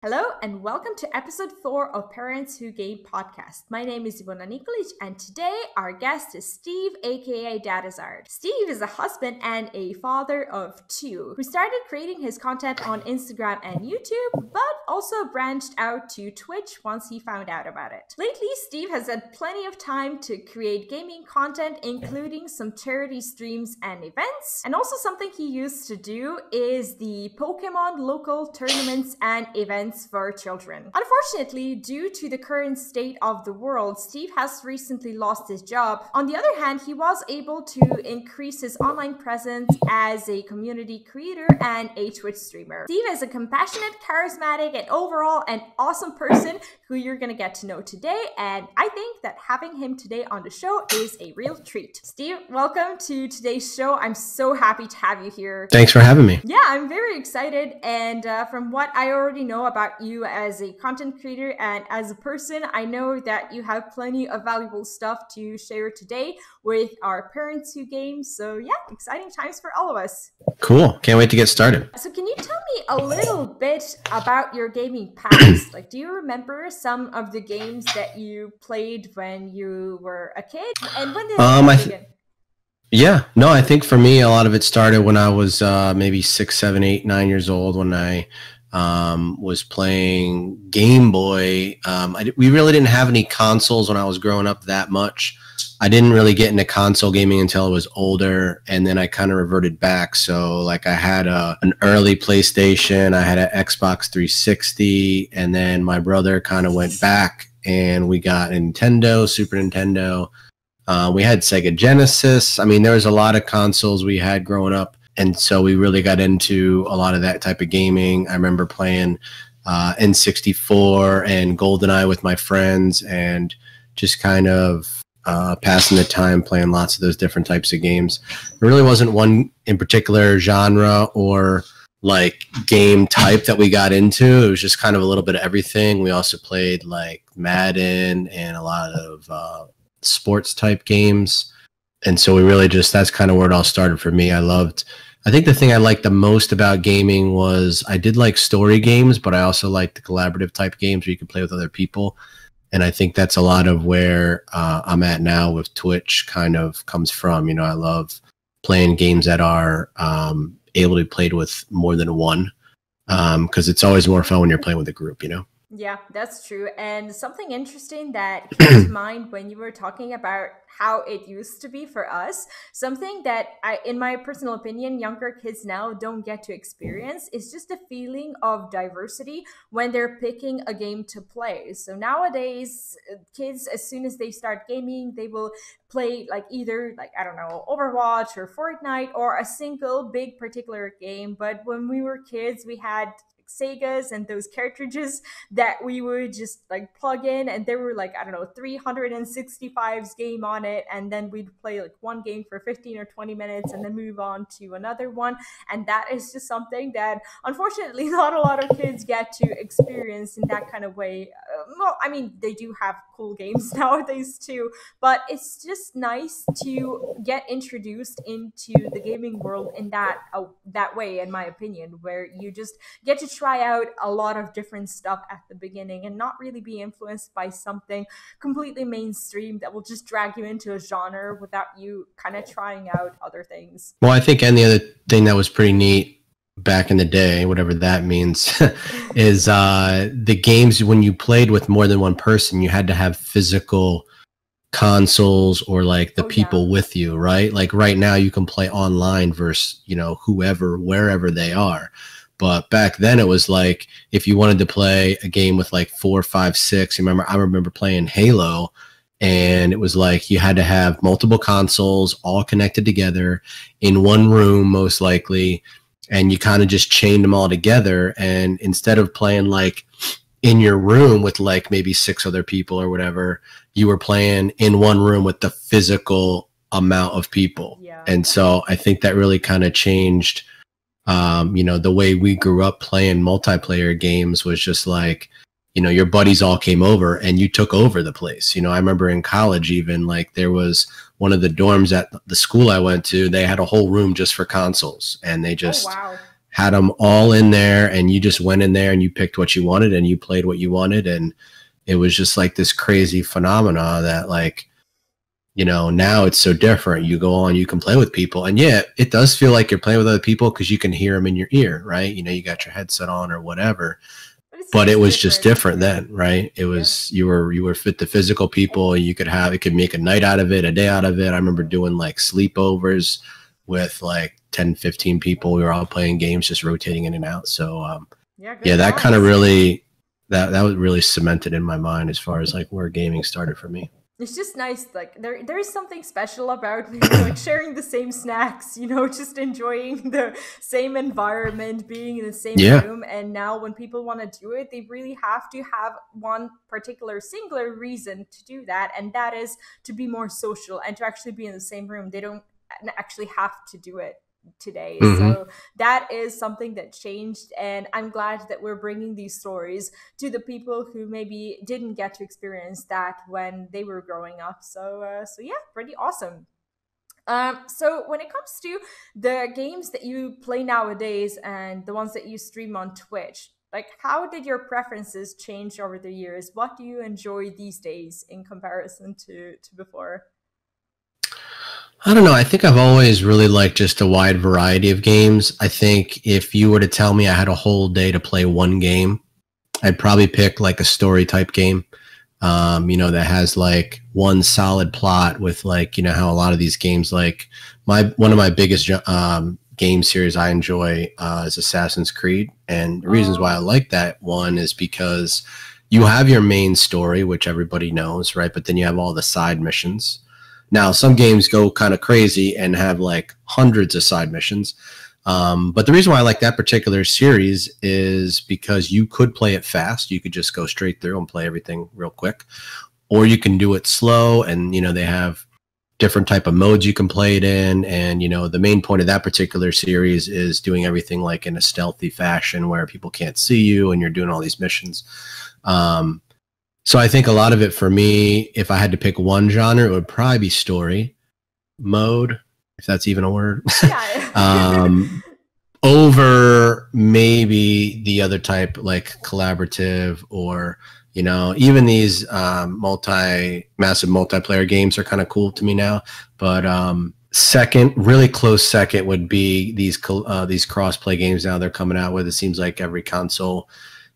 Hello and welcome to episode 4 of Parents Who Game podcast. My name is Ivona Nikolic and today our guest is Steve, aka Dadizard. Steve is a husband and a father of 2 who started creating his content on Instagram and YouTube, but also branched out to Twitch once he found out about it. Lately, Steve has had plenty of time to create gaming content, including some charity streams and events. And also something he used to do is the Pokémon local tournaments and events for children. Unfortunately, due to the current state of the world, Steve has recently lost his job. On the other hand, he was able to increase his online presence as a community creator and a Twitch streamer. Steve is a compassionate, charismatic, and overall an awesome person who you're gonna get to know today, and I think that having him today on the show is a real treat. Steve, welcome to today's show. I'm so happy to have you here. Thanks for having me. Yeah, I'm very excited, and from what I already know about you as a content creator and as a person, I know that you have plenty of valuable stuff to share today with our Parents Who Game. So yeah, exciting times for all of us. Cool. Can't wait to get started. So can you tell me a little bit about your gaming past? Like, do you remember some of the games that you played when you were a kid? And when did it begin? Yeah, no, I think for me, a lot of it started when I was maybe 6, 7, 8, 9 years old when I was playing Game Boy. We really didn't have any consoles when I was growing up that much. I didn't really get into console gaming until I was older, and then I kind of reverted back. So like I had an early PlayStation, I had an Xbox 360, and then my brother kind of went back and we got Nintendo, Super Nintendo. We had Sega Genesis. I mean, there was a lot of consoles we had growing up. And so we really got into a lot of that type of gaming. I remember playing N64 and GoldenEye with my friends and just kind of passing the time playing lots of those different types of games. There really wasn't one in particular genre or like game type that we got into. It was just kind of a little bit of everything. We also played like Madden and a lot of sports type games. And so we really that's kind of where it all started for me. I think the thing I liked the most about gaming was I did like story games, but I also liked the collaborative type games where you can play with other people. And I think that's a lot of where I'm at now with Twitch kind of comes from. You know, I love playing games that are able to be played with more than one because it's always more fun when you're playing with a group, you know? Yeah, that's true. And something interesting that came to mind when you were talking about how it used to be for us, something that in my personal opinion, younger kids now don't get to experience is just a feeling of diversity when they're picking a game to play. So nowadays, kids, as soon as they start gaming, they will play like either like, I don't know, Overwatch or Fortnite or a single big particular game. But when we were kids, we had Segas and those cartridges that we would just like plug in, and there were like, I don't know, 365's game on it, and then we'd play like one game for 15 or 20 minutes and then move on to another one. And that is just something that unfortunately not a lot of kids get to experience in that kind of way. Well, I mean, they do have cool games nowadays too, but it's just nice to get introduced into the gaming world in that way, in my opinion, where you just get to try out a lot of different stuff at the beginning and not really be influenced by something completely mainstream that will just drag you into a genre without you kind of trying out other things. Well, I think, and the other thing that was pretty neat back in the day, whatever that means, is the games when you played with more than one person, you had to have physical consoles or like the people with you, right? Like right now you can play online versus, you know, whoever, wherever they are. But back then it was like if you wanted to play a game with like 4, 5, 6, I remember playing Halo, and it was like you had to have multiple consoles all connected together in one room, most likely, and you kind of just chained them all together. And instead of playing like in your room with like maybe 6 other people or whatever, you were playing in one room with the physical amount of people. Yeah. And so I think that really kind of changed you know, the way we grew up playing multiplayer games was just like, you know, your buddies all came over and you took over the place. You know, I remember in college even, like there was one of the dorms at the school I went to, they had a whole room just for consoles, and they just had them all in there, and you just went in there and you picked what you wanted and you played what you wanted. And it was just like this crazy phenomena that, like, you know, now it's so different. You go on, you can play with people, and yeah, it does feel like you're playing with other people because you can hear them in your ear, right? You know, you got your headset on or whatever. But it was just different then, right? It was, you were fit the physical people. You could have, it could make a night out of it, a day out of it. I remember doing like sleepovers with like 10, 15 people. We were all playing games, just rotating in and out. So yeah, that kind of really, that was really cemented in my mind as far as like where gaming started for me. It's just nice, like there is something special about, you know, like sharing the same snacks, you know, just enjoying the same environment, being in the same room. And now when people want to do it, they really have to have one particular singular reason to do that, and that is to be more social and to actually be in the same room. They don't actually have to do it today. So that is something that changed, and I'm glad that we're bringing these stories to the people who maybe didn't get to experience that when they were growing up. So yeah, pretty awesome. So when it comes to the games that you play nowadays and the ones that you stream on Twitch, like, how did your preferences change over the years? What do you enjoy these days in comparison to before? I don't know. I think I've always really liked just a wide variety of games. I think if you were to tell me I had a whole day to play one game, I'd probably pick like a story type game, you know, that has like one solid plot with, like, you know, how a lot of these games, like one of my biggest game series I enjoy is Assassin's Creed. And the reasons why I like that one is because you have your main story, which everybody knows, right? But then you have all the side missions. Now, some games go kind of crazy and have like hundreds of side missions. But the reason why I like that particular series is because you could play it fast. You could just go straight through and play everything real quick. Or you can do it slow, and, you know, they have different type of modes you can play it in. And, you know, the main point of that particular series is doing everything like in a stealthy fashion where people can't see you and you're doing all these missions. So I think a lot of it for me, if I had to pick one genre, it would probably be story mode, if that's even a word, over maybe the other type, like collaborative, or, you know, even these massive multiplayer games are kind of cool to me now. But second, really close second, would be these cross-play games now they're coming out with. It seems like every console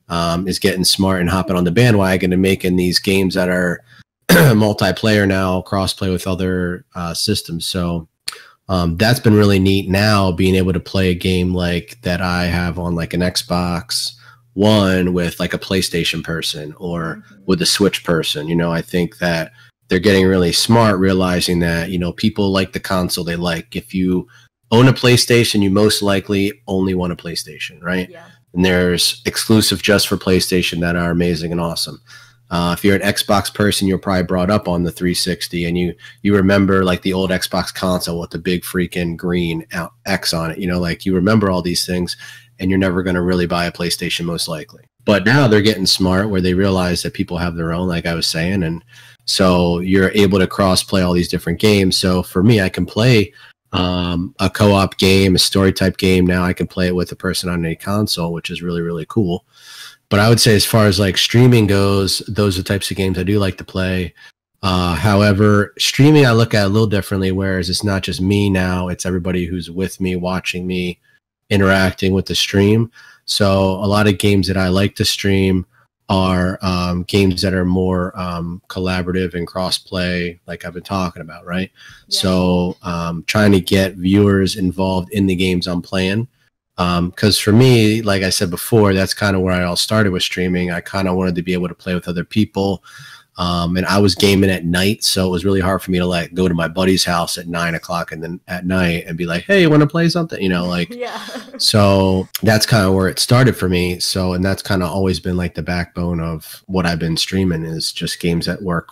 is getting smart and hopping on the bandwagon and making these games that are multiplayer now, cross-play with other systems. So that's been really neat now, being able to play a game like that I have on like an Xbox One with like a PlayStation person or with a Switch person. You know, I think that they're getting really smart, realizing that, you know, people like the console they like. If you own a PlayStation, you most likely only want a PlayStation, right? Yeah. And there's exclusive just for PlayStation that are amazing and awesome. If you're an Xbox person, you're probably brought up on the 360, and you remember like the old Xbox console with the big freaking green X on it. You know, like you remember all these things, and you're never going to really buy a PlayStation most likely. But now they're getting smart where they realize that people have their own, like I was saying, and so you're able to cross play all these different games. So for me, I can play a co-op game, a story type game. Now I can play it with a person on a console, which is really, really cool. But I would say as far as like streaming goes, those are the types of games I do like to play. However, streaming I look at a little differently, whereas it's not just me now, it's everybody who's with me, watching me, interacting with the stream. So a lot of games that I like to stream are games that are more collaborative and cross-play, like I've been talking about, right? Yeah. So trying to get viewers involved in the games I'm playing. Because for me, like I said before, that's kind of where I all started with streaming. I kind of wanted to be able to play with other people. And I was gaming at night, so it was really hard for me to like go to my buddy's house at 9 o'clock and then at night and be like, hey, you want to play something? You know, like, yeah. So that's kind of where it started for me. So, and that's kind of always been like the backbone of what I've been streaming, is just games that work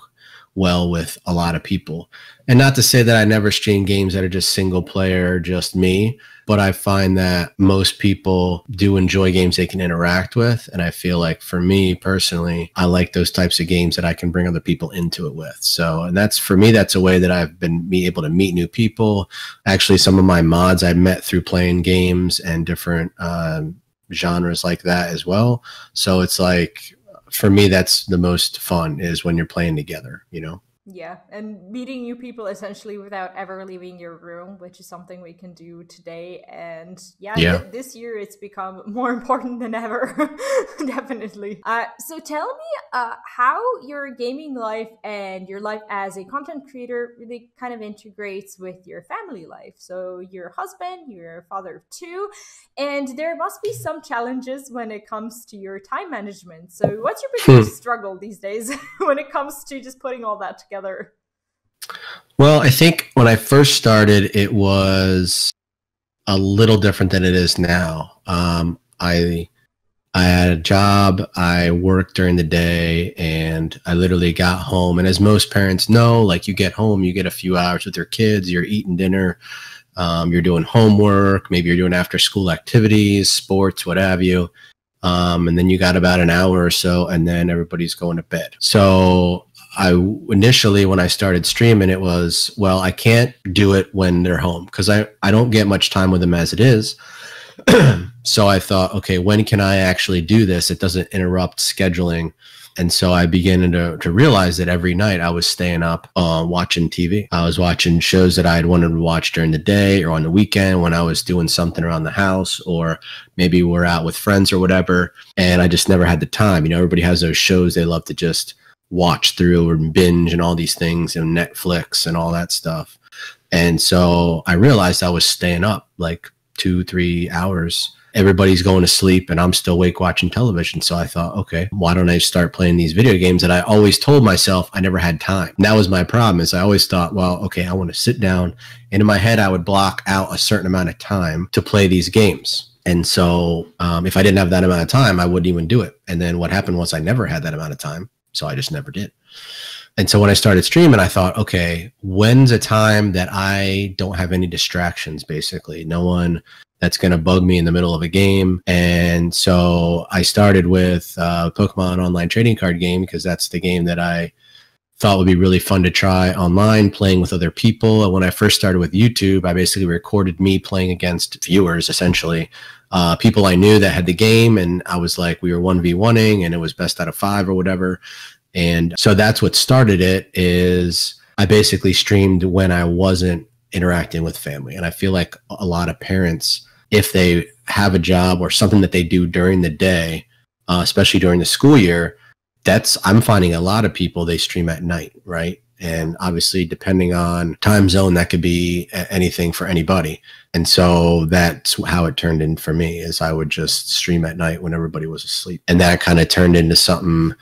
well with a lot of people. And not to say that I never stream games that are just single player, just me. but I find that most people do enjoy games they can interact with. And I feel like for me personally, I like those types of games that I can bring other people into it with. So, and that's for me, that's a way that I've been able to meet new people. Actually, some of my mods I met through playing games and different genres like that as well. So it's like, for me, that's the most fun, is when you're playing together, you know? Yeah, and meeting new people essentially without ever leaving your room, which is something we can do today. And yeah, Yeah. this year it's become more important than ever, definitely. So tell me how your gaming life and your life as a content creator really kind of integrates with your family life. So your husband, you're a father of two, and there must be some challenges when it comes to your time management. So what's your biggest struggle these days when it comes to just putting all that together? Well, I think when I first started, it was a little different than it is now. I had a job, I worked during the day, and I literally got home. And as most parents know, like, you get home, you get a few hours with your kids, you're eating dinner, you're doing homework, maybe you're doing after school activities, sports, what have you. And then you got about an hour or so, and then everybody's going to bed. So initially, when I started streaming, it was, well, I can't do it when they're home because I don't get much time with them as it is. So I thought, okay, when can I actually do this? It doesn't interrupt scheduling. And so I began to realize that every night I was staying up watching TV. I was watching shows that I had wanted to watch during the day or on the weekend when I was doing something around the house, or maybe we're out with friends or whatever. And I just never had the time. You know, everybody has those shows they love to just watch through or binge and all these things, and Netflix and all that stuff. And so I realized I was staying up like 2-3 hours. Everybody's going to sleep and I'm still awake watching television. So I thought, okay, why don't I start playing these video games that I always told myself I never had time? And that was my problem, is I always thought, well, okay, I want to sit down. And in my head, I would block out a certain amount of time to play these games. And so if I didn't have that amount of time, I wouldn't even do it. And then what happened was I never had that amount of time. So I just never did. And so when I started streaming, I thought, okay, when's a time that I don't have any distractions, basically? No one that's going to bug me in the middle of a game. And so I started with Pokemon online trading card game, because that's the game that I thought would be really fun to try online, playing with other people. And when I first started with YouTube, I basically recorded me playing against viewers, essentially. People I knew that had the game, and I was like, we were 1v1ing and it was best out of 5 or whatever. And so that's what started it, is I basically streamed when I wasn't interacting with family. And I feel like a lot of parents, if they have a job or something that they do during the day, especially during the school year, I'm finding a lot of people, they stream at night, right? And obviously, depending on time zone, that could be anything for anybody. And so that's how it turned in for me, is I would just stream at night when everybody was asleep. And that kind of turned into something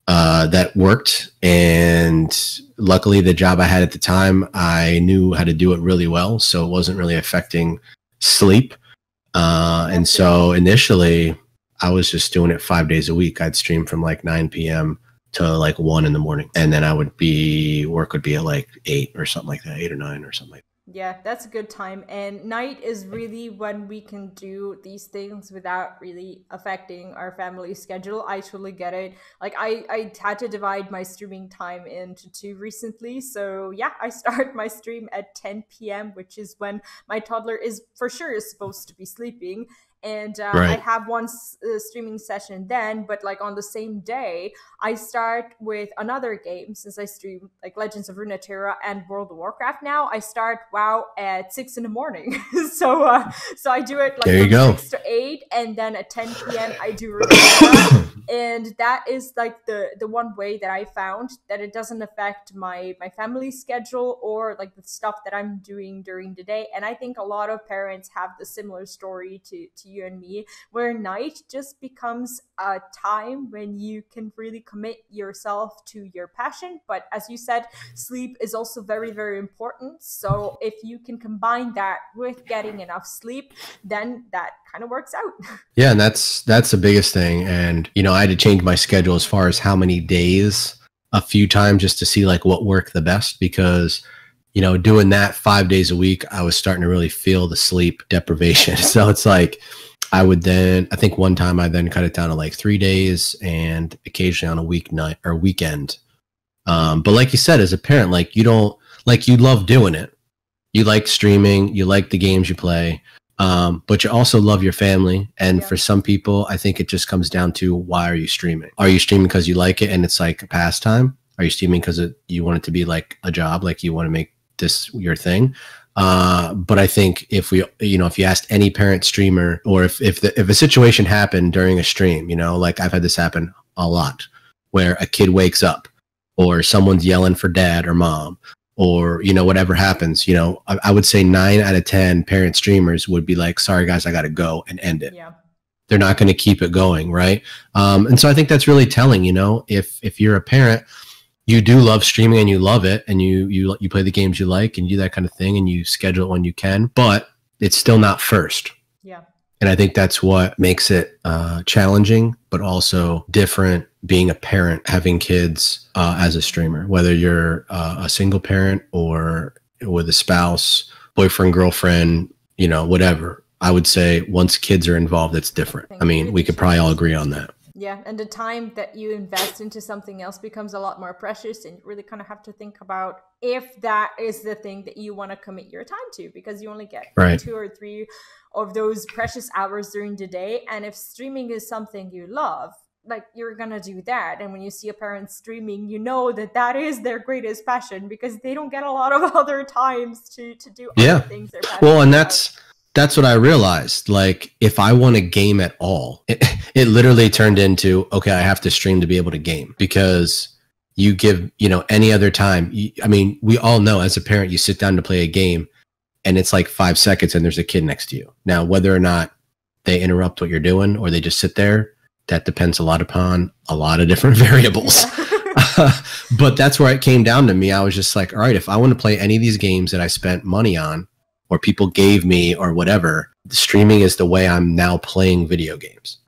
that worked. And luckily, the job I had at the time, I knew how to do it really well. So it wasn't really affecting sleep. And so initially, I was just doing it 5 days a week. I'd stream from like 9 p.m. to like 1 in the morning. And then work would be at like 8 or something like that, 8 or 9 or something like that. Yeah, that's a good time. And night is really when we can do these things without really affecting our family schedule. I totally get it. Like I had to divide my streaming time into 2 recently. So yeah, I start my stream at 10 p.m., which is when my toddler is for sure is supposed to be sleeping. And Right. I have one streaming session then, but like on the same day, I start with another game. Since I stream like Legends of Runeterra and World of Warcraft now, I start WoW at 6 in the morning. so I do it like from 6 to 8, and then at 10 p.m. I do Runeterra. And that is like the one way that I found that it doesn't affect my family schedule or like the stuff that I'm doing during the day. And I think a lot of parents have the similar story to you and me, where night just becomes a time when you can really commit yourself to your passion. But as you said, sleep is also very, very important. So if you can combine that with getting enough sleep, then that kind of works out. Yeah, and that's the biggest thing. And you know, I had to change my schedule as far as how many days a few times just to see like what worked the best, because you know, doing that 5 days a week, I was starting to really feel the sleep deprivation. So it's like, I think one time I then cut it down to like 3 days and occasionally on a weeknight or weekend. But like you said, as a parent, like you love doing it. You like streaming, you like the games you play, but you also love your family. And for some people, I think it just comes down to, why are you streaming? Are you streaming because you like it and it's like a pastime? Are you streaming because you want it to be like a job, like you want to make this your thing? But I think if you asked any parent streamer, or if a situation happened during a stream, you know, like I've had this happen a lot, where a kid wakes up or someone's yelling for dad or mom, or, you know, whatever happens, you know, I would say 9 out of 10 parent streamers would be like, sorry guys, I got to go, and end it. Yeah. They're not going to keep it going. Right. And so I think that's really telling, you know, if you're a parent, you do love streaming and you love it, and you play the games you like and you do that kind of thing, and you schedule it when you can, but it's still not first. Yeah. And I think that's what makes it challenging, but also different being a parent, having kids as a streamer, whether you're a single parent or with a spouse, boyfriend, girlfriend, you know, whatever. I would say once kids are involved, it's different. I mean, we could probably all agree on that. Yeah, and the time that you invest into something else becomes a lot more precious, and you really kind of have to think about if that is the thing that you want to commit your time to, because you only get 2 or 3 of those precious hours during the day. And if streaming is something you love, like, you're gonna do that. And when you see a parent streaming, you know that is their greatest passion, because they don't get a lot of other times to do other things they're passionate well, and that's what I realized. Like, if I want to game at all, it literally turned into, okay, I have to stream to be able to game, because you give, you know, any other time. I mean, we all know as a parent, you sit down to play a game and it's like 5 seconds and there's a kid next to you. Now, whether or not they interrupt what you're doing or they just sit there, that depends a lot upon a lot of different variables. Yeah. But that's where it came down to me. I was just like, all right, if I want to play any of these games that I spent money on, or people gave me, or whatever, streaming is the way I'm now playing video games.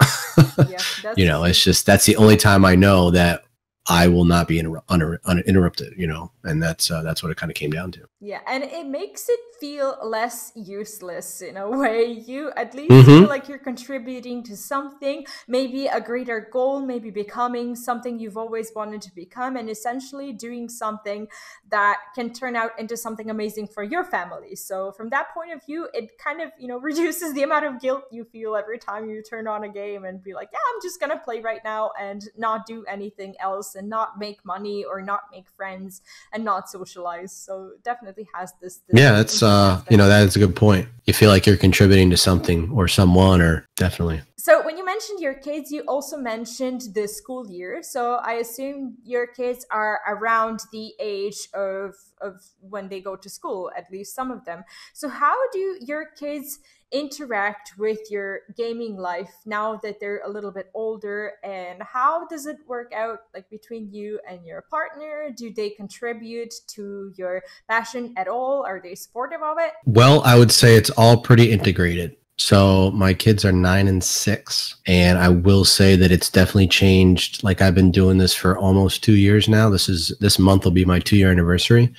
You know, it's just, that's the only time I know that I will not be uninterrupted, you know, and that's what it kind of came down to. Yeah, and it makes it feel less useless in a way. You at least feel like you're contributing to something, maybe a greater goal, maybe becoming something you've always wanted to become, and essentially doing something that can turn out into something amazing for your family. So from that point of view, it kind of, you know, reduces the amount of guilt you feel every time you turn on a game and be like, yeah, I'm just gonna play right now and not do anything else, and not make money or not make friends and not socialize. So definitely has this yeah, that's you know, that is a good point. You feel like you're contributing to something or someone, or definitely. So when you mentioned your kids, you also mentioned the school year. So I assume your kids are around the age of when they go to school, at least some of them. So how do your kids interact with your gaming life now that they're a little bit older, and how does it work out, like, between you and your partner? Do they contribute to your passion at all? Are they supportive of it? Well, I would say it's all pretty integrated. So my kids are 9 and 6, and I will say that it's definitely changed. Like, I've been doing this for almost 2 years now. This month will be my 2-year anniversary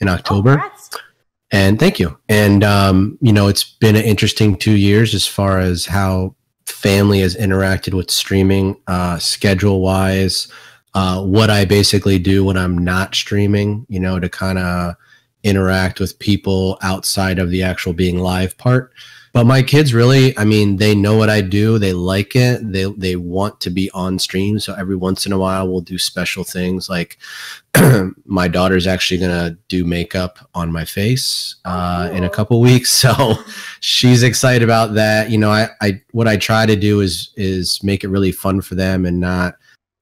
in October. Oh, and thank you. And, you know, it's been an interesting 2 years as far as how family has interacted with streaming, schedule wise, what I basically do when I'm not streaming, you know, to kind of interact with people outside of the actual being live part. But my kids really, I mean, they know what I do. They like it. They want to be on stream. So every once in a while, we'll do special things. Like, my daughter's actually going to do makeup on my face in a couple weeks. So she's excited about that. You know, what I try to do is make it really fun for them and not,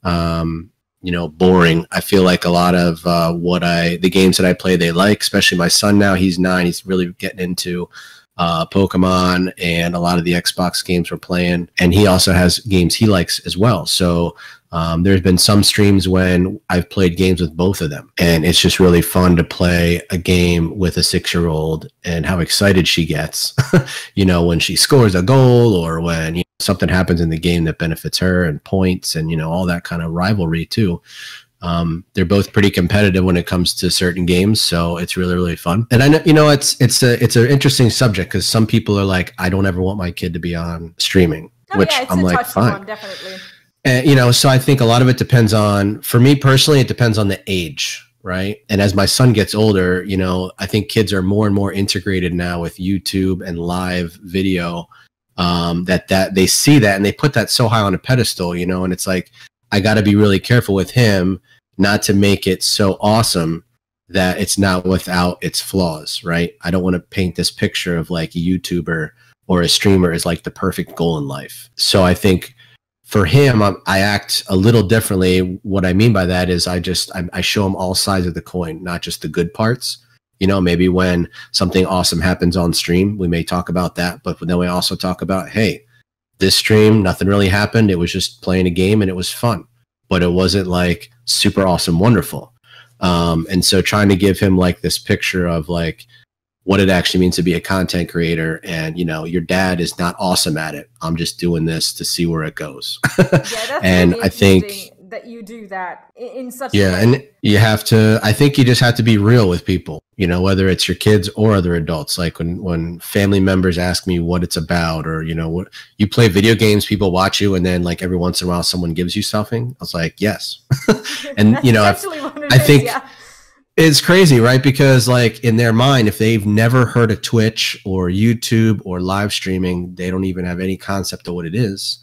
you know, boring. I feel like a lot of the games that I play, they like, especially my son now. He's 9. He's really getting into Pokemon and a lot of the Xbox games we're playing, and he also has games he likes as well. So there's been some streams when I've played games with both of them, and it's just really fun to play a game with a 6-year-old and how excited she gets, you know, when she scores a goal, or when, you know, something happens in the game that benefits her, and points, and, you know, all that kind of rivalry too. They're both pretty competitive when it comes to certain games, so it's really, really fun. And I know, you know, it's an interesting subject because some people are like, I don't ever want my kid to be on streaming, which yeah, it's I'm a like, touchy fine. one, definitely. And, you know, so I think a lot of it depends on, for me personally, it depends on the age, right? And as my son gets older, you know, I think kids are more and more integrated now with YouTube and live video, that they see that and they put that so high on a pedestal, you know, and it's like, I got to be really careful with him not to make it so awesome that it's not without its flaws, right? I don't want to paint this picture of like a YouTuber or a streamer as like the perfect goal in life. So I think for him, I act a little differently. What I mean by that is I show him all sides of the coin, not just the good parts. You know, maybe when something awesome happens on stream, we may talk about that, but then we also talk about, hey, this stream, nothing really happened. It was just playing a game and it was fun, but it wasn't like super awesome, wonderful. And so trying to give him like this picture of like what it actually means to be a content creator. And, you know, your dad is not awesome at it. I'm just doing this to see where it goes. Yeah, that's and really I think that you do that in such yeah, a way. and you have to, I think you just have to be real with people, you know, whether it's your kids or other adults. Like when family members ask me what it's about, or, you know, what you play video games, people watch you, and then like every once in a while someone gives you something. I was like, yes. And, you know, I think yeah. it's crazy, right? Because like in their mind, if they've never heard of Twitch or YouTube or live streaming, they don't even have any concept of what it is.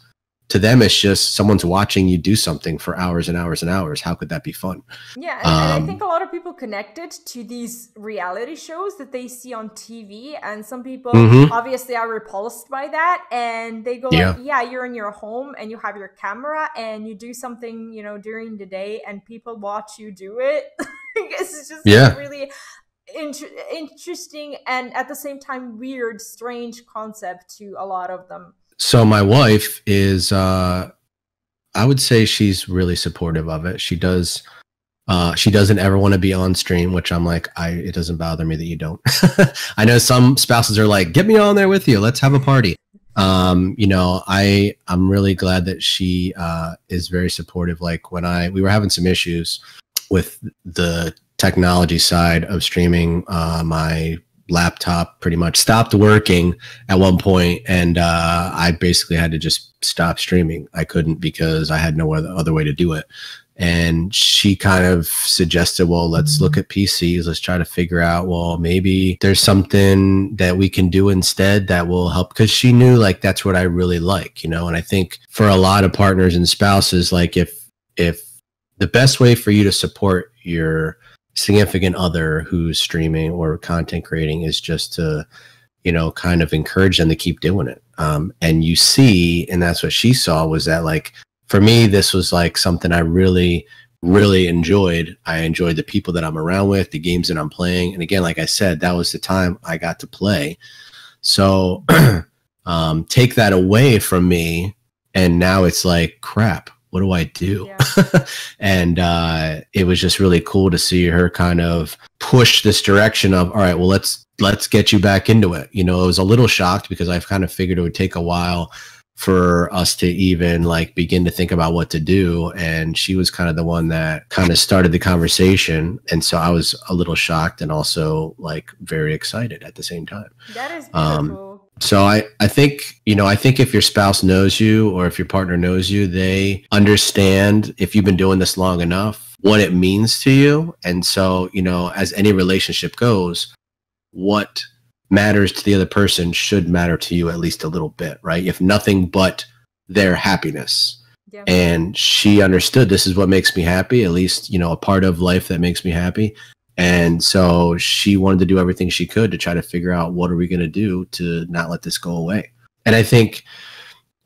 To them, it's just someone's watching you do something for hours and hours and hours. How could that be fun? Yeah, and I think a lot of people connected to these reality shows that they see on TV, and some people obviously are repulsed by that, and they go like, yeah, you're in your home and you have your camera and you do something, you know, during the day and people watch you do it. It's just like really interesting and at the same time weird, strange concept to a lot of them. So my wife is, I would say she's really supportive of it. She doesn't ever want to be on stream, which I'm like, it doesn't bother me that you don't. I know some spouses are like, get me on there with you. Let's have a party. You know, I'm really glad that she is very supportive. Like when we were having some issues with the technology side of streaming, my laptop pretty much stopped working at one point, and I basically had to just stop streaming. I couldn't because I had no other way to do it. And she kind of suggested, well, let's look at PCs. Let's try to figure out, well, maybe there's something that we can do instead that will help. Because she knew like that's what I really like, you know. And I think for a lot of partners and spouses, like if the best way for you to support your significant other who's streaming or content creating is just to, you know, kind of encourage them to keep doing it. And you see, and that's what she saw, was that like, for me, this was like something I really, really enjoyed. I enjoyed the people that I'm around with, the games that I'm playing. And again, like I said, that was the time I got to play. So take that away from me, and now it's like, crap, what do I do? Yeah. And it was just really cool to see her kind of push this direction of, all right, well, let's get you back into it. You know, I was a little shocked because I've kind of figured it would take a while for us to even like begin to think about what to do. And she was kind of the one that kind of started the conversation. And so I was a little shocked and also like very excited at the same time. That is beautiful. So I think, you know, I think if your spouse knows you or if your partner knows you, they understand, if you've been doing this long enough, what it means to you. And so, you know, as any relationship goes, what matters to the other person should matter to you at least a little bit, right? If nothing but their happiness. Yeah. And she understood, this is what makes me happy, at least, you know, a part of life that makes me happy. And so she wanted to do everything she could to try to figure out, what are we going to do to not let this go away? And I think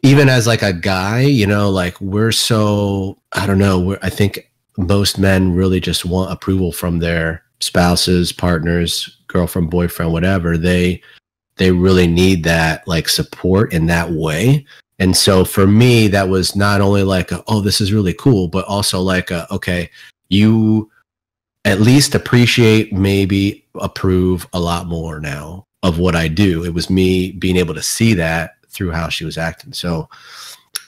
even as like a guy, you know, like we're so, I don't know, I think most men really just want approval from their spouses, partners, girlfriend, boyfriend, whatever. They really need that like support in that way. And so for me, that was not only like, oh, this is really cool, but also like, okay, you at least appreciate, maybe approve a lot more now of what I do. It was me being able to see that through how she was acting. So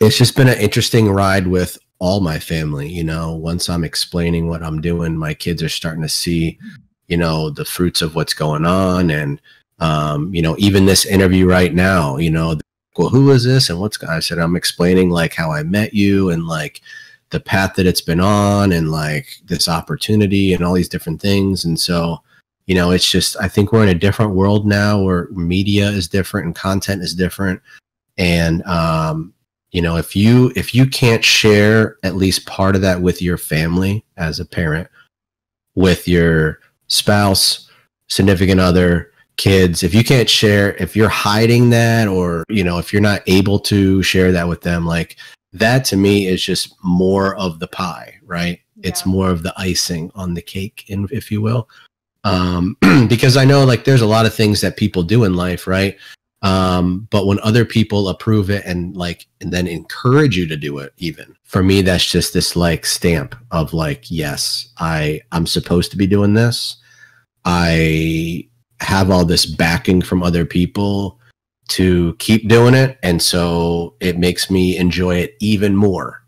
it's just been an interesting ride with all my family. You know, once I'm explaining what I'm doing, my kids are starting to see, you know, the fruits of what's going on. And, you know, even this interview right now, you know, well, who is this and what's, I said, I'm explaining like how I met you and like the path that it's been on and like this opportunity and all these different things. And so, you know, it's just, I think we're in a different world now where media is different and content is different. And, you know, if you can't share at least part of that with your family as a parent, with your spouse, significant other, kids, if you can't share, if you're hiding that, or, you know, if you're not able to share that with them, like that to me is just more of the pie, right? Yeah. It's more of the icing on the cake, if you will. Because I know like there's a lot of things that people do in life, right? But when other people approve it and like, and then encourage you to do it, even for me, that's just this like stamp of like, yes, I'm supposed to be doing this. I have all this backing from other people to keep doing it. And so it makes me enjoy it even more,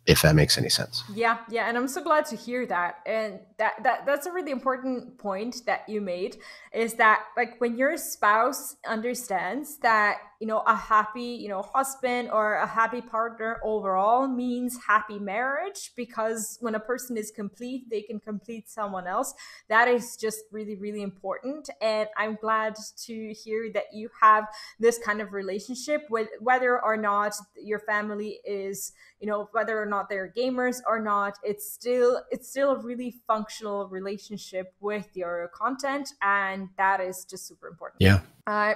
if that makes any sense. Yeah. And I'm so glad to hear that. And that's a really important point that you made, is that like when your spouse understands that, you know, a happy, you know, husband or a happy partner overall means happy marriage, because when a person is complete, they can complete someone else. That is just really, really important. And I'm glad to hear that you have this kind of relationship with, whether or not your family is, you know, whether or not they're gamers or not, it's still a really functional relationship with your content, and that is just super important. Yeah.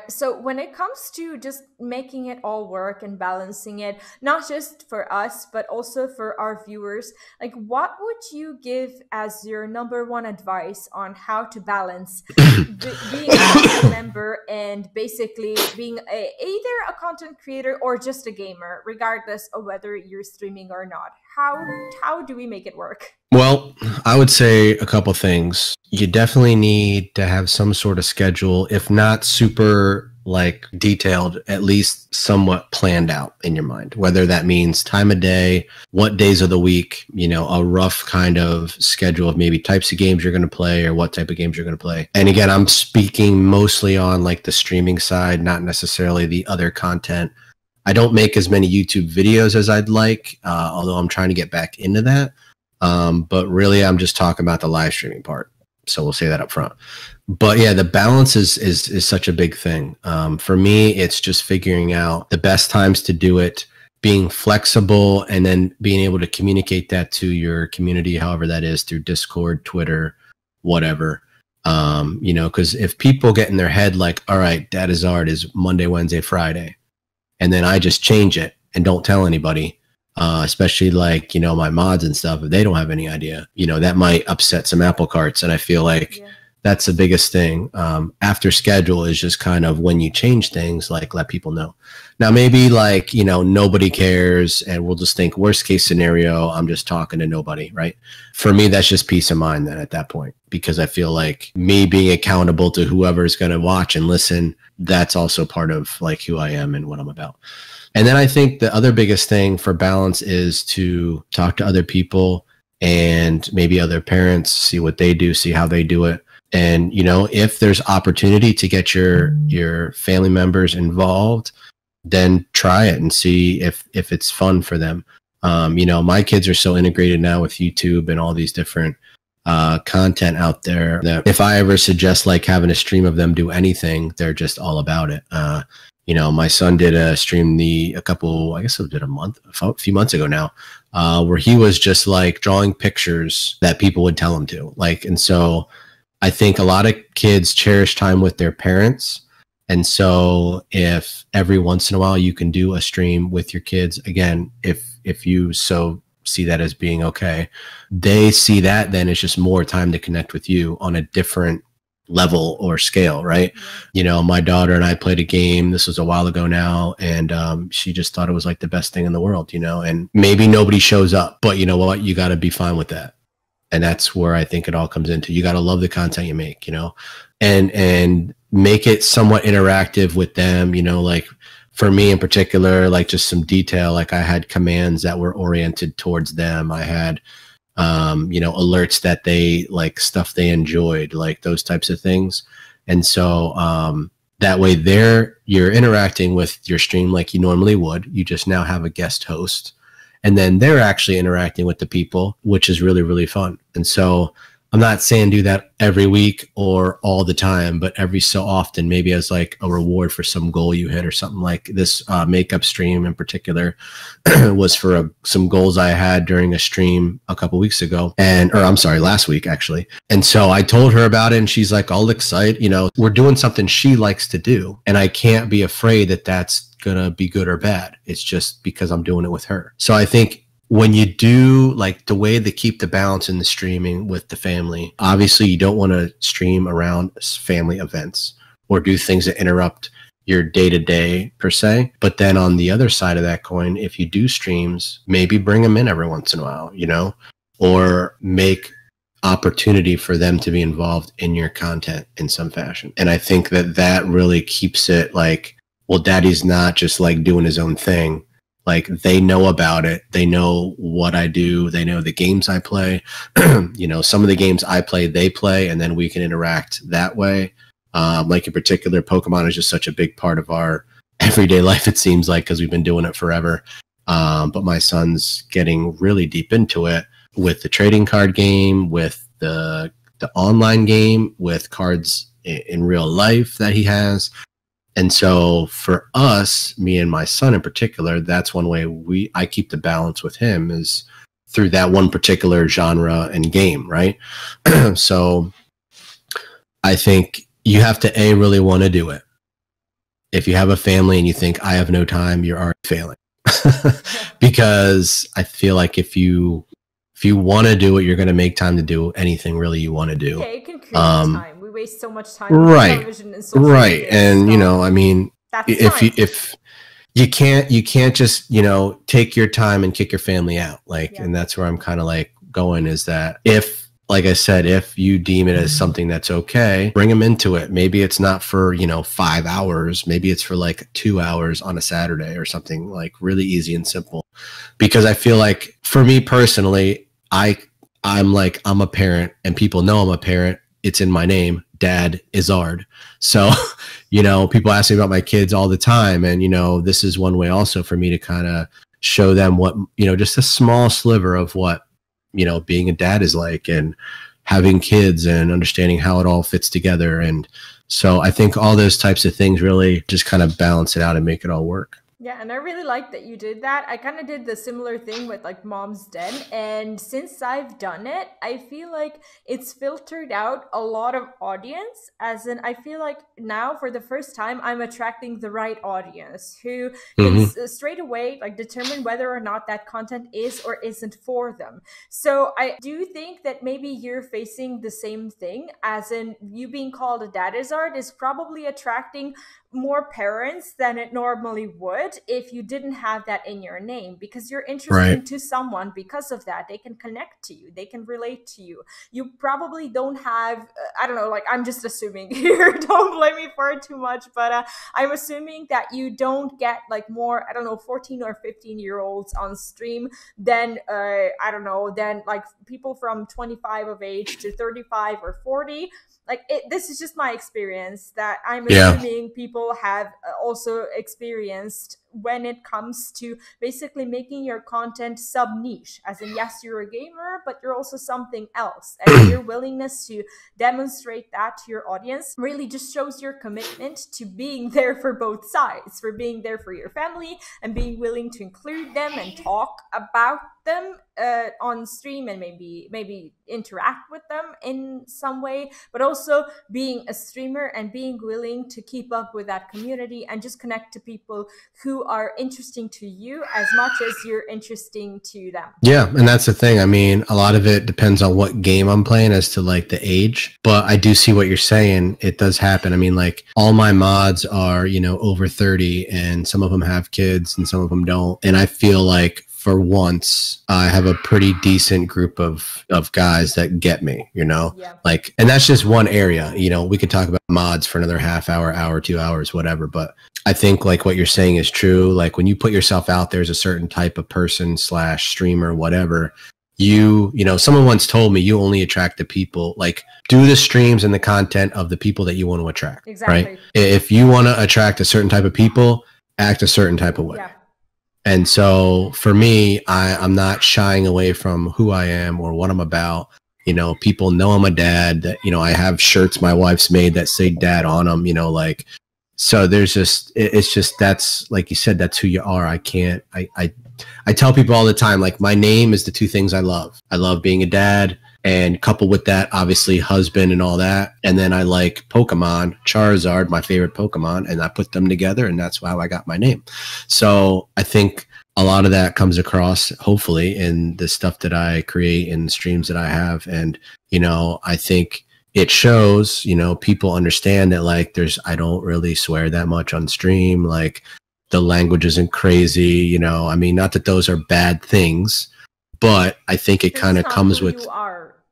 So when it comes to just making it all work and balancing it, not just for us, but also for our viewers, like what would you give as your number one advice on how to balance being a family member and basically being either a content creator or just a gamer, regardless of whether you're streaming or not? How do we make it work? Well, I would say a couple things. You definitely need to have some sort of schedule, if not super like detailed, at least somewhat planned out in your mind, whether that means time of day, what days of the week, you know, a rough kind of schedule of maybe types of games you're going to play or what type of games you're going to play. And again, I'm speaking mostly on like the streaming side, not necessarily the other content. I don't make as many YouTube videos as I'd like, although I'm trying to get back into that. But really, I'm just talking about the live streaming part. So we'll say that up front. But yeah, the balance is such a big thing. For me, it's just figuring out the best times to do it, being flexible, and then being able to communicate that to your community, however that is, through Discord, Twitter, whatever. You know, because if people get in their head like, all right, Dadizard is Monday, Wednesday, Friday, and then I just change it and don't tell anybody, especially like, you know, my mods and stuff, if they don't have any idea, you know, that might upset some apple carts. And I feel like that's the biggest thing. After schedule is just kind of when you change things, like let people know. Now, maybe like, you know, nobody cares and we'll just think worst case scenario, I'm just talking to nobody, right? For me, that's just peace of mind then at that point, because I feel like me being accountable to whoever's going to watch and listen, that's also part of like who I am and what I'm about. And then I think the other biggest thing for balance is to talk to other people and maybe other parents, see what they do, see how they do it. And, you know, if there's opportunity to get your family members involved, then try it and see if it's fun for them. You know, my kids are so integrated now with YouTube and all these different content out there that if I ever suggest like having a stream of them do anything, they're just all about it. You know, my son did a stream a few months ago now, where he was just like drawing pictures that people would tell him to like. And so I think a lot of kids cherish time with their parents. And so if every once in a while you can do a stream with your kids, again, if you so see that as being okay, they see that then it's just more time to connect with you on a different level or scale, right? You know, my daughter and I played a game, this was a while ago now, and she just thought it was like the best thing in the world, you know, and maybe nobody shows up, but you know what, you got to be fine with that. And that's where I think it all comes into. You got to love the content you make, you know, and make it somewhat interactive with them, you know, like for me in particular, like just some detail, like I had commands that were oriented towards them. I had, alerts that they like, stuff they enjoyed, like those types of things. And so that way you're interacting with your stream like you normally would. You just now have a guest host, and then they're actually interacting with the people, which is really, really fun. And so I'm not saying do that every week or all the time, but every so often, maybe as like a reward for some goal you hit or something. Like this makeup stream in particular was for some goals I had during a stream a couple weeks ago, last week actually. And so I told her about it, and she's like all excited. We're doing something she likes to do, and I can't be afraid that that's gonna be good or bad. It's just because I'm doing it with her. So I think when you do like the way to keep the balance in the streaming with the family, obviously you don't want to stream around family events or do things that interrupt your day-to-day per se. But then on the other side of that coin, if you do streams, maybe bring them in every once in a while, or make opportunity for them to be involved in your content in some fashion. And I think that really keeps it like, well, Daddy's not just like doing his own thing. Like they know about it. They know what I do. They know the games I play. Some of the games I play, they play, and then we can interact that way. Like in particular, Pokemon is just such a big part of our everyday life, it seems like, because we've been doing it forever. But my son's getting really deep into it with the trading card game, with the online game, with cards in real life that he has. And so for us, me and my son in particular, that's one way I keep the balance with him is through that one particular genre and game, right? So I think you have to really want to do it. If you have a family and you think I have no time, you're already failing. Because I feel like if you want to do it, you're going to make time to do anything really you want to do. Yeah, you can create time. We waste so much time on television and social media. And I mean, if you can't just take your time and kick your family out, and that's where I'm kind of like going, is that if, like I said, if you deem it as something that's okay, bring them into it. Maybe it's not for 5 hours, maybe it's for like 2 hours on a Saturday or something, like really easy and simple. Because I feel like for me personally, I'm a parent, and people know I'm a parent. It's in my name, Dadizard. So, people ask me about my kids all the time. And, this is one way also for me to kind of show them what, just a small sliver of what, being a dad is like, and having kids and understanding how it all fits together. And so I think all those types of things really just kind of balance it out and make it all work. Yeah, and I really like that you did that. I kind of did the similar thing with like Mom's Den, and since I've done it, I feel like it's filtered out a lot of audience, as in I feel like now for the first time I'm attracting the right audience who can straight away like determine whether or not that content is or isn't for them. So I do think that maybe you're facing the same thing, as in you being called a Dadizard is probably attracting more parents than it normally would if you didn't have that in your name, because you're interesting to someone because of that. They can connect to you, they can relate to you. You probably don't have I don't know, like I'm just assuming here, don't blame me for it too much, but I'm assuming that you don't get like more, I don't know, 14 or 15-year-olds on stream than than like people from 25 of age to 35 or 40. Like this is just my experience that I'm assuming people have also experienced when it comes to basically making your content sub-niche. As in, yes, you're a gamer, but you're also something else. And your willingness to demonstrate that to your audience really just shows your commitment to being there for both sides, for being there for your family and being willing to include them and talk about them on stream, and maybe interact with them in some way, but also being a streamer and being willing to keep up with that community and just connect to people who are interesting to you as much as you're interesting to them. Yeah, and that's the thing. I mean, a lot of it depends on what game I'm playing as to like the age, but I do see what you're saying. It does happen. I mean, like all my mods are, over 30, and some of them have kids and some of them don't. And I feel like for once, I have a pretty decent group of guys that get me, you know, like, and that's just one area. You know, we could talk about mods for another half hour, 2 hours, whatever. But I think like what you're saying is true. Like when you put yourself out there as a certain type of person / streamer, whatever, you know, someone once told me you only attract the people, like do the streams and the content of the people that you want to attract. Exactly. Right. If you want to attract a certain type of people, act a certain type of way. Yeah. And so for me, I'm not shying away from who I am or what I'm about. You know, people know I'm a dad. That, you know, I have shirts my wife's made that say dad on them, you know, like, so there's just, it's just, that's like you said, that's who you are. I can't, I tell people all the time, like my name is the two things I love. I love being a dad, and coupled with that, obviously husband and all that. And then I like Pokemon, Charizard, my favorite Pokemon, and I put them together, and that's how I got my name. So I think a lot of that comes across, hopefully, in the stuff that I create and streams that I have. And, you know, I think it shows, you know, people understand that like I don't really swear that much on stream. Like the language isn't crazy, you know, I mean, not that those are bad things, but I think it kind of comes with,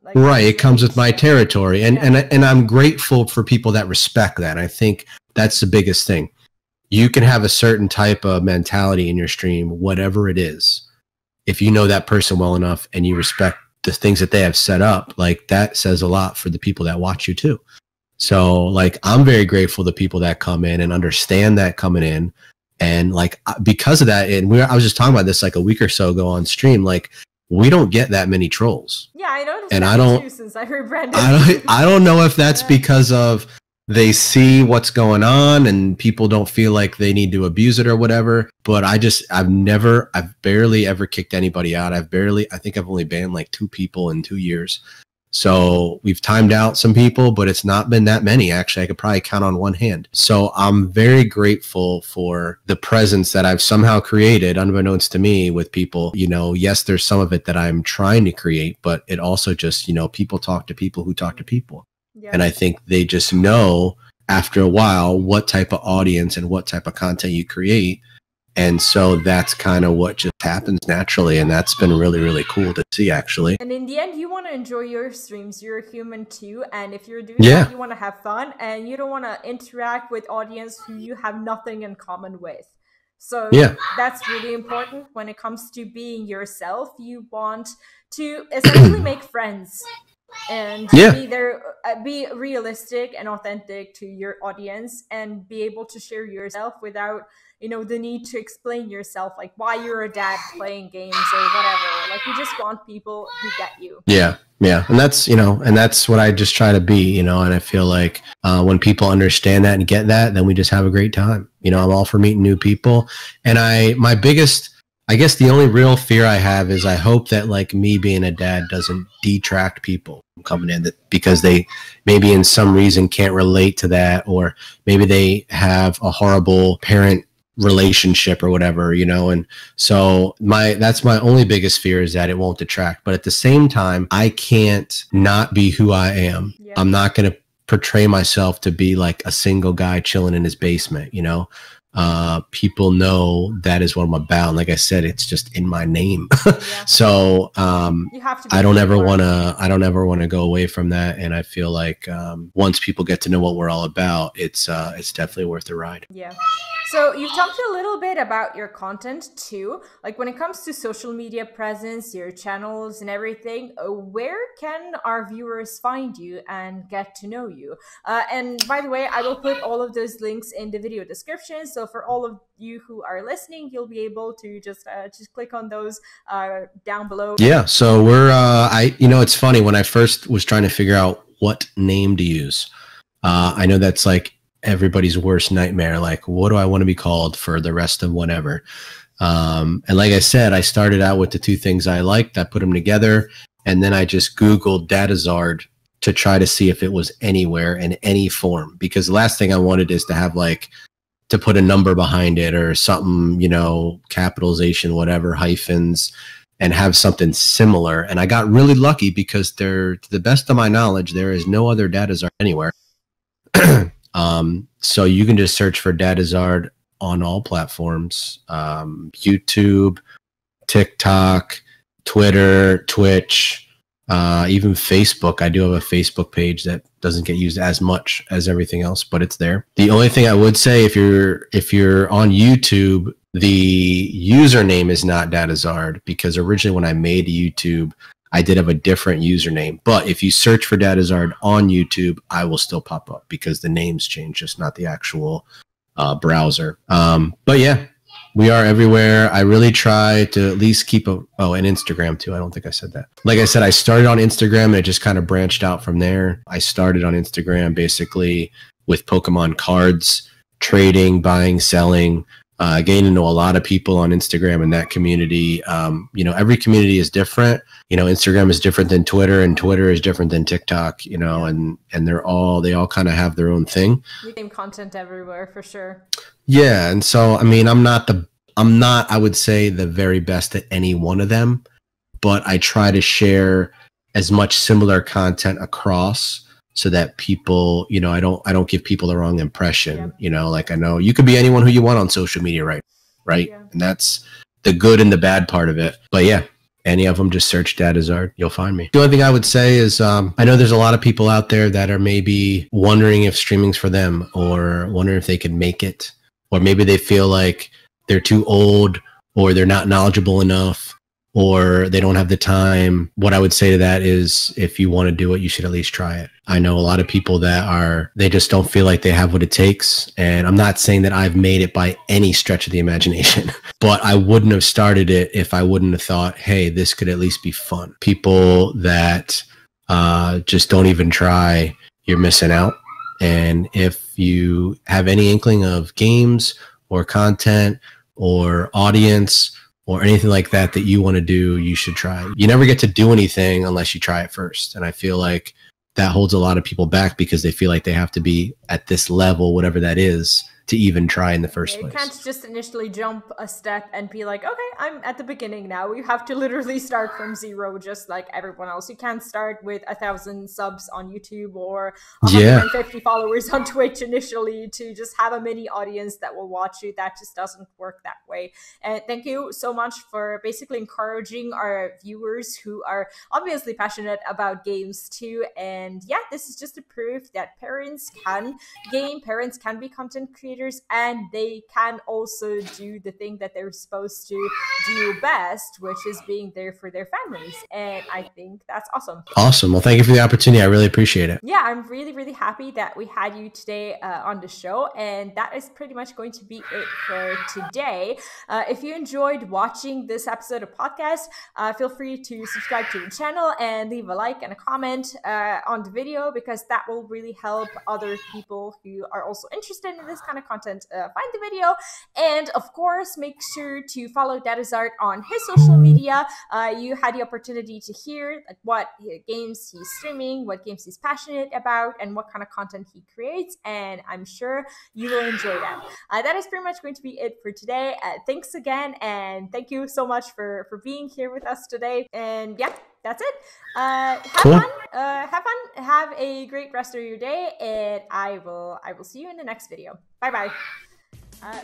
like, right. It comes with my territory, and I'm grateful for people that respect that. I think that's the biggest thing. You can have a certain type of mentality in your stream, whatever it is. If you know that person well enough and you respect the things that they have set up, like that says a lot for the people that watch you too. So like, I'm very grateful to people that come in and understand that coming in. And like, because of that, and I was just talking about this like a week or so ago on stream, like we don't get that many trolls. Yeah, I noticed. And I don't, too, since I heard Brandon. I don't know if that's because of they see what's going on and people don't feel like they need to abuse it or whatever. But I've barely ever kicked anybody out. I think I've only banned like 2 people in 2 years. So we've timed out some people, but it's not been that many. Actually, I could probably count on one hand. So I'm very grateful for the presence that I've somehow created, unbeknownst to me, with people. You know, yes, there's some of it that I'm trying to create, but it also just, you know, people talk to people who talk to people. Yeah. And I think they just know after a while what type of audience and what type of content you create. And so that's kind of what just happens naturally. And that's been really, really cool to see, actually. And in the end, you want to enjoy your streams. You're a human too. And if you're doing that, you want to have fun. And you don't want to interact with audience who you have nothing in common with. So that's really important when it comes to being yourself. You want to essentially make friends. And be realistic and authentic to your audience, and be able to share yourself without, you know, the need to explain yourself, like why you're a dad playing games or whatever. Like you just want people who get you. Yeah. And that's, you know, and that's what I just try to be, you know, and I feel like when people understand that and get that, then we just have a great time. You know, I'm all for meeting new people. And my biggest, I guess the only real fear I have is I hope that like me being a dad doesn't detract people from coming in, that because they maybe in some reason can't relate to that, or maybe they have a horrible parent relationship or whatever, you know. And so that's my only biggest fear, is that it won't detract. But at the same time, I can't not be who I am. Yeah. I'm not going to portray myself to be like a single guy chilling in his basement, you know. People know that is what I'm about. And like I said, it's just in my name. So you have to I don't ever want to go away from that. And I feel like once people get to know what we're all about, it's definitely worth the ride. Yeah. So you've talked a little bit about your content too. Like when it comes to social media presence, your channels and everything, where can our viewers find you and get to know you? And by the way, I will put all of those links in the video description. So for all of you who are listening, you'll be able to just click on those down below. Yeah. So you know, it's funny, when I first was trying to figure out what name to use, I know that's like everybody's worst nightmare. Like, what do I want to be called for the rest of whatever? And like I said, I started out with the 2 things I liked. I put them together, and then I just Googled Dadizard to try to see if it was anywhere in any form, because the last thing I wanted is to have like to put a number behind it or something, you know, capitalization, whatever, hyphens, and have something similar. And I got really lucky, because to the best of my knowledge, there is no other Dadizard anywhere. So you can just search for Dadizard on all platforms, YouTube, TikTok, Twitter, Twitch, even Facebook. I do have a Facebook page that doesn't get used as much as everything else, but it's there. The only thing I would say, if you're on YouTube, the username is not Dadizard, because originally when I made YouTube, I did have a different username. But if you search for Dadizard on YouTube, I will still pop up because the name's changed, just not the actual browser. But yeah, we are everywhere. I really try to at least keep and Instagram too. I don't think I said that. Like I said, I started on Instagram and it just kind of branched out from there. I started on Instagram basically with Pokemon cards, trading, buying, selling, getting to know a lot of people on Instagram and that community. Every community is different. Instagram is different than Twitter, and Twitter is different than TikTok, and they all kind of have their own thing. Same content everywhere for sure. Yeah. And so, I mean, I'm not, I would say, the very best at any one of them, but I try to share as much similar content across so that people, I don't give people the wrong impression. Yeah. Like, I know you could be anyone who you want on social media, right? Yeah. And that's the good and the bad part of it. But yeah, any of them, just search Dadizard, you'll find me. The only thing I would say is, I know there's a lot of people out there that are maybe wondering if streaming's for them, or wondering if they can make it, or maybe they feel like they're too old, or they're not knowledgeable enough, or they don't have the time. What I would say to that is, if you want to do it, you should at least try it. I know a lot of people that they just don't feel like they have what it takes. And I'm not saying that I've made it by any stretch of the imagination, but I wouldn't have started it if I wouldn't have thought, hey, this could at least be fun. People that just don't even try, you're missing out. And if you have any inkling of games or content or audience or anything like that you want to do, you should try. You never get to do anything unless you try it first. And I feel like that holds a lot of people back because they feel like they have to be at this level, whatever that is, to even try in the first place. You can't just initially jump a step and be like, okay, I'm at the beginning now. You have to literally start from zero, just like everyone else. You can't start with 1,000 subs on YouTube or 150 followers on Twitch initially to just have a mini audience that will watch you. That just doesn't work that way. And thank you so much for basically encouraging our viewers who are obviously passionate about games too. And yeah, this is just a proof that parents can game, parents can be content creators, and they can also do the thing that they're supposed to do best, which is being there for their families. And I think that's awesome. Awesome. Well, thank you for the opportunity. I really appreciate it. Yeah, I'm really, really happy that we had you today on the show. And that is pretty much going to be it for today. If you enjoyed watching this episode of podcast, feel free to subscribe to the channel and leave a like and a comment on the video, because that will really help other people who are also interested in this kind of content find the video. And of course, make sure to follow Dadizard on his social media. You had the opportunity to hear like what games he's streaming, what games he's passionate about, and what kind of content he creates, and I'm sure you will enjoy that. That is pretty much going to be it for today. Thanks again, and thank you so much for being here with us today. And yeah, that's it. Have fun. Have a great rest of your day, and I will see you in the next video. Bye bye.